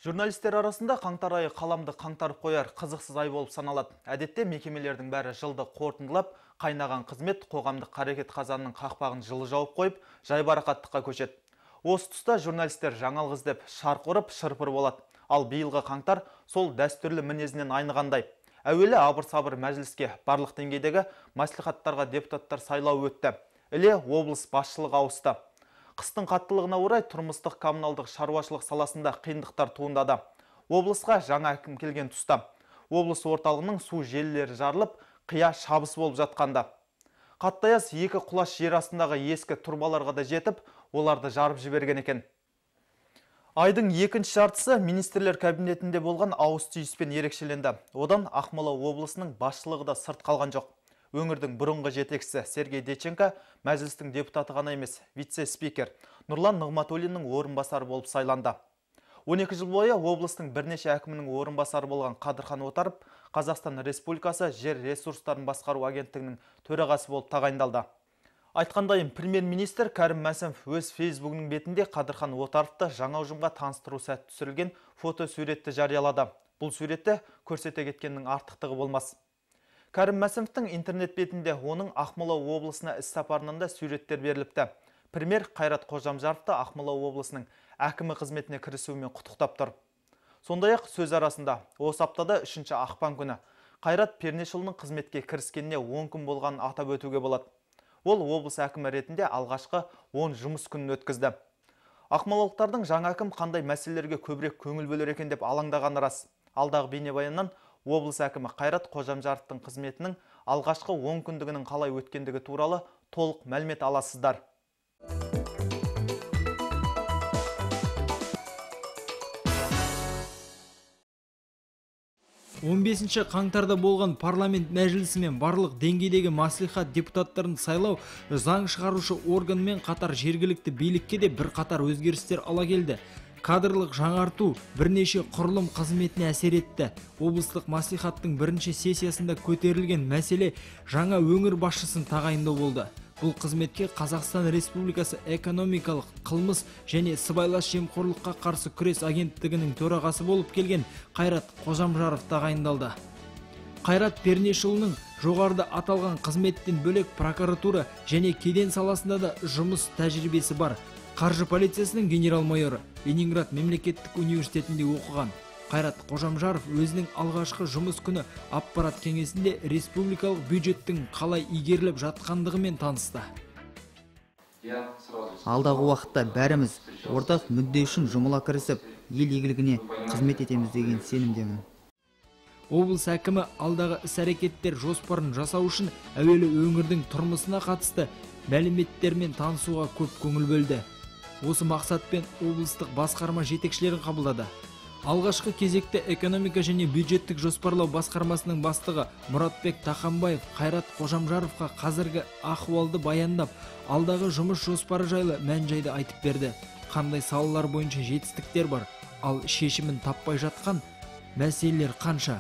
Журналистер арасында қаңтар айы қаламды қаңтарып қояр қызықсыз ай болып саналады. Әдетте мекемелердің бәрі жылды қорытындылап, қайнаған қызмет қоғамдық қарекет қазанының қақпағын жылы жауып қойып, жайбарақаттыққа көшеді. Осы тұста журналистер жаңалық іздеп шарқ ұрып, шырпыр болады. Ал биылғы қаңтар сол дәстүрлі мінезінен айнығандай. Әуелі абыр-сабыр мәжіліске барлық деңгейдегі мәслихаттарға депутаттар сайлау өтті. Іле облыс басшылығы ауысты. Қыстың қаттылығына орай тұрмыстық коммуналдық шаруашылық саласында қиындықтар туындады. Облысқа жаңа әкім келген тұста. Облыс орталығының су желілері жарылып, қия шабыс болып жатқанда. Қатты аяз екі құлаш жер астындағы ескі турбаларға да жетіп, оларды жарып жіберген екен. Айдың екінші жартысы министрлер кабинетінде болған ауыз түйіспен ерекшеленді. Одан Ақмола облысының басшылығы да сырт қалған жоқ. Өңірдің бұрынғы жетекшісі Сергей Деченко мәжілістің депутаты ғана емес, вице-спикер Нұрлан Нығматуллиннің орынбасары болып сайланды. 12 жыл бойы облыстың бірнеше әкімінің орынбасары болған Қадырхан Отаров Қазақстан Республикасы жер ресурстарын басқару агенттігінің төрағасы болып тағайындалды. Айтқандайым, премьер-министр Кәрім Мәсімов өз фейсбугінің бетінде Қадырхан Отаровты жаңа ұжымға таныстыру сәтті түсірілген фотосуретті жариялады. Бұл суретті көрсете кеткеннің артықтығы болмас. Кәрім Мәсімовтің интернет бетінде оның Ақмола облысына іс-сапарынан да суреттер беріліпті. Премьер Қайрат Қожамжаровты Ақмола облысының әкімі қызметіне кірісуімен құттықтап тұр. Сондай-ақ сөз арасында осы аптада 3 ақпан күні Қайрат Пернешұлының қызметке кіріскеніне 10 күн болғанын атап өтуге болады. Ол облыс әкімі ретінде алғашқы 10 жұмыс күнін өткізді. Ақмолалықтардың жаңа әкім қандай мәселелерге көбірек көңіл бөлер екен деп алаңдағаны рас. Алдағы бейнебаяннан облыс әкімі Қайрат Қожамжаровтың қызметінің алғашқы 10 күндігінің қалай өткендігі туралы толық мәлімет аласыздар. 15 қаңтарда болған парламент мәжілісі мен барлық деңгейдегі мәслихат депутаттарын сайлау заң шығарушы органмен қатар жергілікті билікке де бір қатар өзгерістер ала келді. Кадрлық жаңарту бірнеше құрылым қызметіне әсер етті. Облыстық мәслихаттың бірінші сессиясында көтерілген мәселе жаңа өңір басшысын тағайындау болды. Бұл қызметке Қазақстан Республикасы экономикалық қылмыс және сыбайлас жемқорлыққа қарсы күрес агенттігінің төрағасы болып келген Қайрат Қожамжаров тағайындалды. Қайрат Пернешұлының жоғарыда аталған қызметтен бөлек прокуратура және кеден саласында да жұмыс тәжірибесі бар. Қаржы полициясының генерал-майоры, Ленинград мемлекеттік университетінде оқыған. Қайрат Қожамжаров өзінің алғашқы жұмыс күні аппарат кеңесінде республикалық бюджеттің қалай игеріліп жатқандығымен танысты. Алдағы уақытта бәріміз ортақ мүдде үшін жұмыла кірісіп, ел игілігіне қызмет етеміз деген сенімдемін. Облыс әкімі алдағы іс-әрекеттер жоспарын жасау үшін әуелі өңірдің тұрмысына қатысты мәліметтермен танысуға көп көңіл бөлді. Осы мақсатпен облыстық басқарма жетекшілерін қабылдады. Алғашқы кезекте экономика және бюджеттік жоспарлау басқармасының бастығы Мұратбек Таханбаев Қайрат Қожамжаровқа қазіргі ахуалды баяндап, алдағы жұмыс жоспары жайлы мән-жайды айтып берді. Қандай салалар бойынша жетістіктер бар, ал шешімін таппай жатқан мәселелер қанша?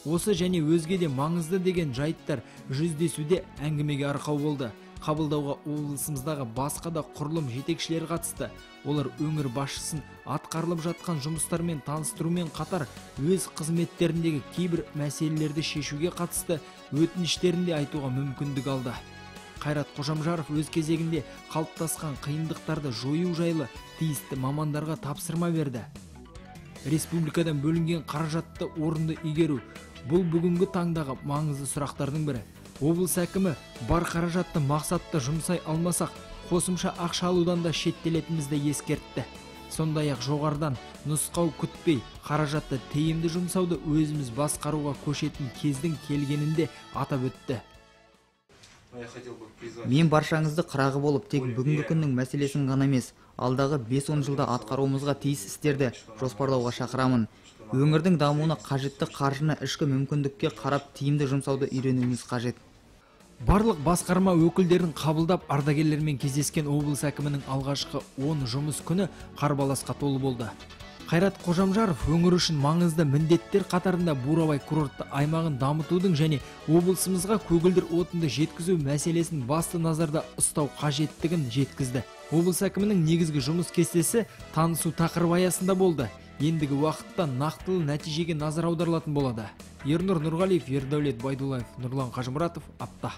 Осы және өзге де маңызды деген жайттар жүздесуде әңгімеге арқау болды. Қабылдауға облысымыздағы басқа да құрылым жетекшілері қатысты. Олар өңір басшысын атқарылып жатқан жұмыстармен таныстырумен қатар өз қызметтеріндегі кейбір мәселелерді шешуге қатысты өтініштерінде айтуға мүмкіндік алды. Қайрат Қожамжаров өз кезегінде қалыптасқан қиындықтарды жою жайлы тиісті мамандарға тапсырма берді. Республикадан бөлінген қаражатты орынды игеру бұл бүгінгі таңдағы маңызды сұрақтардың бірі. Облыс әкімі бар қаражатты мақсатты жұмсай алмасақ, қосымша ақша алудан да шеттелетімізді ескертті. Сондай-ақ жоғарыдан нұсқау күтпей, қаражатты тиімді жұмсауды өзіміз басқаруға көшетін кездің келгенінде атап өтті. Мен баршаңызды қырағы болып, тек бүгінгі күннің мәселесін ғана емес, алдағы 5-10 жылда атқаруымызға тиіс істерді жоспарлауға шақырамын. Өңірдің дамуына қажетті қаржыны ішкі мүмкіндікке қарап тиімді жұмсауды үйренуіміз қажет. Барлық басқарма өкілдерін қабылдап ардагерлермен кездескен облыс әкімінің алғашқы 10 жұмыс күні қарбаласқа толы болды. Қайрат Қожамжаров өңір үшін маңызды міндеттер қатарында Бурабай курортты аймағын дамытудың және облысымызға көгілдір отынды жеткізу мәселесін басты назарда ұстау қажеттігін жеткізді. Облыс әкімінің негізгі жұмыс кестесі танысу тақырыбы аясында болды. ендігі уақытта нақтылы нәтижеге назар аударылатын болады. Ернұр Нұрғалиев, Ердәулет Байдуллаев, Нұрлан Қажымұратов, Апта.